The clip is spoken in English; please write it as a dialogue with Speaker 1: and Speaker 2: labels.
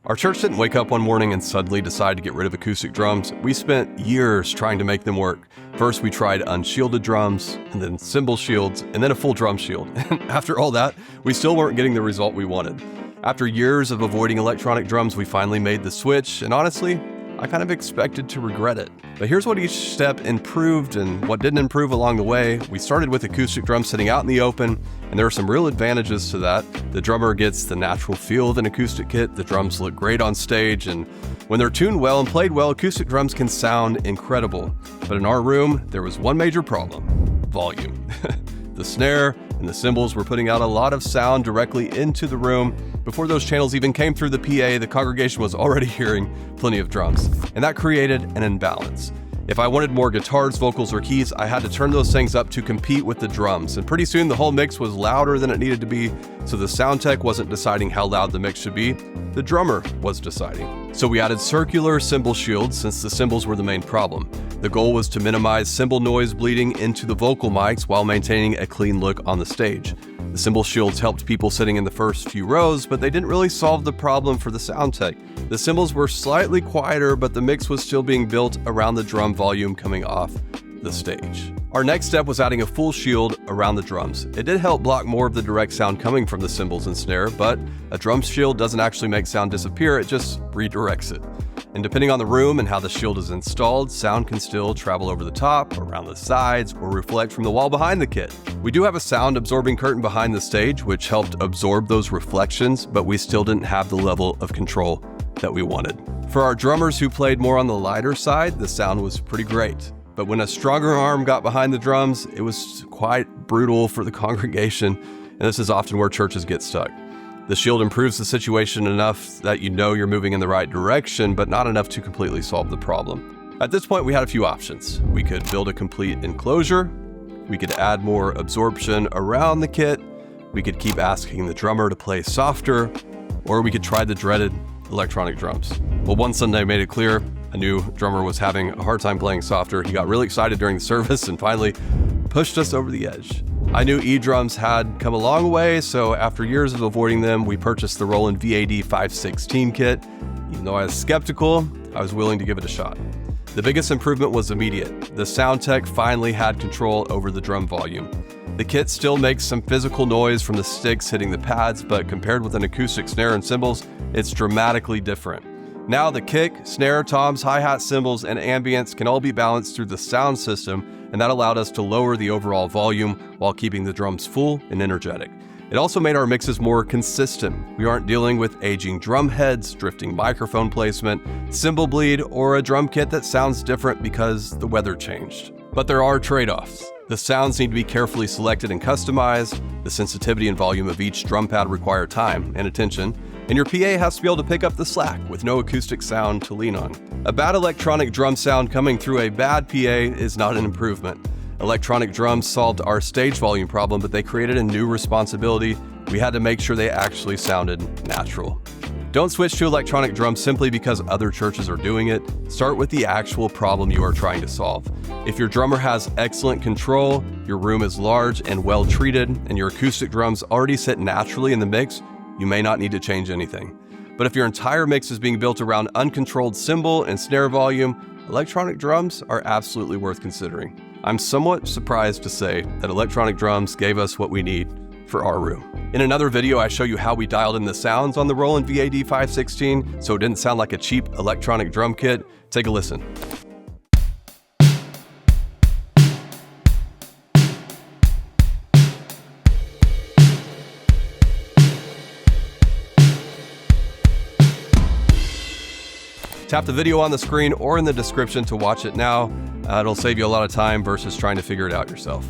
Speaker 1: Our church didn't wake up one morning and suddenly decide to get rid of acoustic drums. We spent years trying to make them work. First, we tried unshielded drums, and then cymbal shields, and then a full drum shield. And after all that, we still weren't getting the result we wanted. After years of avoiding electronic drums, we finally made the switch, and honestly, I kind of expected to regret it. But here's what each step improved and what didn't improve along the way. We started with acoustic drums sitting out in the open, and there are some real advantages to that. The drummer gets the natural feel of an acoustic kit, the drums look great on stage, and when they're tuned well and played well, acoustic drums can sound incredible. But in our room, there was one major problem: volume. The snare and the cymbals were putting out a lot of sound directly into the room. Before those channels even came through the PA, the congregation was already hearing plenty of drums, and that created an imbalance. If I wanted more guitars, vocals, or keys, I had to turn those things up to compete with the drums, and pretty soon the whole mix was louder than it needed to be, so the sound tech wasn't deciding how loud the mix should be, the drummer was deciding. So we added circular cymbal shields since the cymbals were the main problem. The goal was to minimize cymbal noise bleeding into the vocal mics while maintaining a clean look on the stage. The cymbal shields helped people sitting in the first few rows, but they didn't really solve the problem for the sound tech. The cymbals were slightly quieter, but the mix was still being built around the drum volume coming off the stage. Our next step was adding a full shield around the drums. It did help block more of the direct sound coming from the cymbals and snare, but a drum shield doesn't actually make sound disappear, it just redirects it. And depending on the room and how the shield is installed, sound can still travel over the top, around the sides, or reflect from the wall behind the kit. We do have a sound absorbing curtain behind the stage, which helped absorb those reflections, but we still didn't have the level of control that we wanted. For our drummers who played more on the lighter side, the sound was pretty great. But when a stronger arm got behind the drums, it was quite brutal for the congregation, and this is often where churches get stuck. The shield improves the situation enough that you know you're moving in the right direction, but not enough to completely solve the problem. At this point, we had a few options. We could build a complete enclosure, we could add more absorption around the kit, we could keep asking the drummer to play softer, or we could try the dreaded electronic drums. Well, one Sunday made it clear a new drummer was having a hard time playing softer. He got really excited during the service and finally pushed us over the edge. I knew eDrums had come a long way, so after years of avoiding them, we purchased the Roland VAD 516 kit. Even though I was skeptical, I was willing to give it a shot. The biggest improvement was immediate. The sound tech finally had control over the drum volume. The kit still makes some physical noise from the sticks hitting the pads, but compared with an acoustic snare and cymbals, it's dramatically different. Now the kick, snare, toms, hi-hat, cymbals, and ambience can all be balanced through the sound system, and that allowed us to lower the overall volume while keeping the drums full and energetic. It also made our mixes more consistent. We aren't dealing with aging drum heads, drifting microphone placement, cymbal bleed, or a drum kit that sounds different because the weather changed. But there are trade-offs. The sounds need to be carefully selected and customized. The sensitivity and volume of each drum pad require time and attention. And your PA has to be able to pick up the slack with no acoustic sound to lean on. A bad electronic drum sound coming through a bad PA is not an improvement. Electronic drums solved our stage volume problem, but they created a new responsibility. We had to make sure they actually sounded natural. Don't switch to electronic drums simply because other churches are doing it. Start with the actual problem you are trying to solve. If your drummer has excellent control, your room is large and well treated, and your acoustic drums already sit naturally in the mix, you may not need to change anything. But if your entire mix is being built around uncontrolled cymbal and snare volume, electronic drums are absolutely worth considering. I'm somewhat surprised to say that electronic drums gave us what we need for our room. In another video, I show you how we dialed in the sounds on the Roland VAD 516 so it didn't sound like a cheap electronic drum kit. Take a listen. Tap the video on the screen or in the description to watch it now. It'll save you a lot of time versus trying to figure it out yourself.